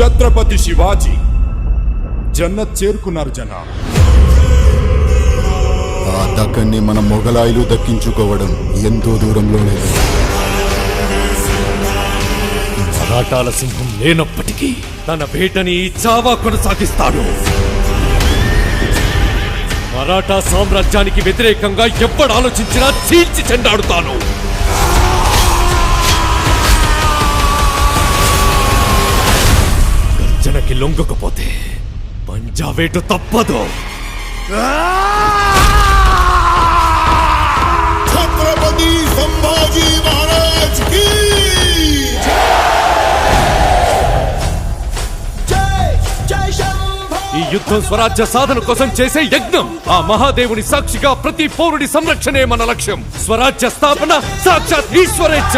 ఛత్రపతి శివాజీ జన్నత్ చేరుకున్నారు జనా. ఆ దక్కన్ని మన మొఘలాయులు దక్కించుకోవడం ఎంతో దూరంలో లేదు. మరాఠాల సింహం లేనప్పటికీ తన వేటని చావా కొనసాగిస్తాడు. మరాఠా సామ్రాజ్యానికి వ్యతిరేకంగా ఎప్పుడు ఆలోచించినా చీల్చి చెండాడుతాను. గర్జనకి లొంగకపోతే పంజావేటు తప్పదు. ఛత్రపతి సంభాజీ మహారాజ్ కి ఈ యుద్ధం స్వరాజ్య సాధన కోసం చేసే యజ్ఞం. ఆ మహాదేవుని సాక్షిగా ప్రతి పౌరుడి సంరక్షణే మన లక్ష్యం. స్వరాజ్య స్థాపన సాక్షాత్ ఈశ్వరేచ్ఛ.